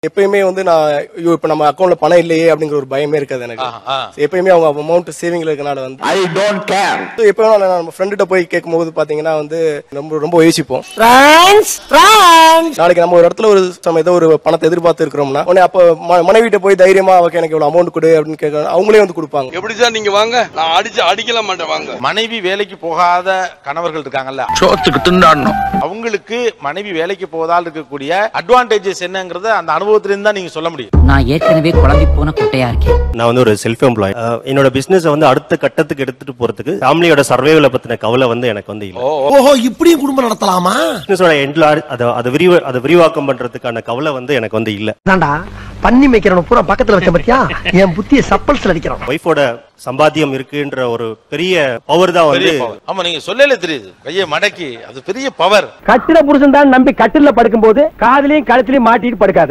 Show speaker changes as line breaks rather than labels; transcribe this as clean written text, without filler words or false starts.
எப்பயுமே வந்து நான் ஐயோ இப்ப நம்ம அக்கௌண்ட்ல பணம் இல்லையே அப்படிங்கிற ஒரு பயமே இருக்காது எனக்கு. எப்பயுமே அவங்க அமௌண்ட் சேவிங்ல இருக்கனால வந்து
ஐ டோன்ட் கேர்.
எப்பயும் நம்ம ஃப்ரெண்ட்ட போய் கேட்கும்போது பாத்தீங்கன்னா வந்து ரொம்ப யோசிப்போம். நாளைக்கு நம்ம ஒரு இடத்துல ஒரு ஏதோ ஒரு பணத்தை எதிர்பார்த்து இருக்கிறோம்னா உடனே அப்ப மனைவிட்ட போய் தைரியமா அவக்கு எனக்கு இவ்வளவு அமௌண்ட் கொடு அப்படின்னு கேட்க அவங்களே வந்து கொடுப்பாங்க.
எப்படி சார் நீங்க வாங்க, நான் அடிக்கல மாட்டேன் வாங்க.
மனைவி வேலைக்கு போகாத கணவர்கள் இருக்காங்கல்ல,
சோத்துக்கு திண்டாடணும்.
அவங்களுக்கு மனைவி வேலைக்கு போவதால் இருக்கக்கூடிய அட்வான்டேஜஸ் என்னங்கறத அந்த அனுபவத்திலிருந்து தான் நீங்க சொல்ல முடியும்.
நான் ஏற்கனவே குழம்பி போன குட்டையா இருக்கேன்.
நான் வந்து ஒரு செல்ஃப் எம்ப்ளாய். என்னோட பிசினஸ் வந்து அடுத்த கட்டத்துக்கு எடுத்துட்டு போறதுக்கு ஃபேமிலியோட சர்வைவல பத்தின கவலை வந்து எனக்கு வந்து இல்ல.
ஓஹோ, இப்படியும் குடும்பம் நடத்தலாமா?
பிசினஸோட எண்ட்ல அதை விரிவாக்கம் பண்றதுக்கான கவலை வந்து எனக்கு வந்து இல்ல.
தாண்டா பண்ணி மேய்க்கிறவன பூரா பக்கத்துல வச்ச பத்தியா என் புத்திய சப்பல்ஸ்ல அடிக்கிறான்.
வைஃபோட சம்பாத்தியம் இருக்குன்ற ஒரு பெரிய பவர் தான் வந்து.
ஆமா, நீங்க சொல்லல தெரியுது, கையை மடக்கி, அது பெரிய பவர்.
கட்டில புருஷன் தான் நம்பி கட்டில படுக்கும் போது காதுலயும் கழுத்திலயும் மாட்டிட்டு படுக்காத.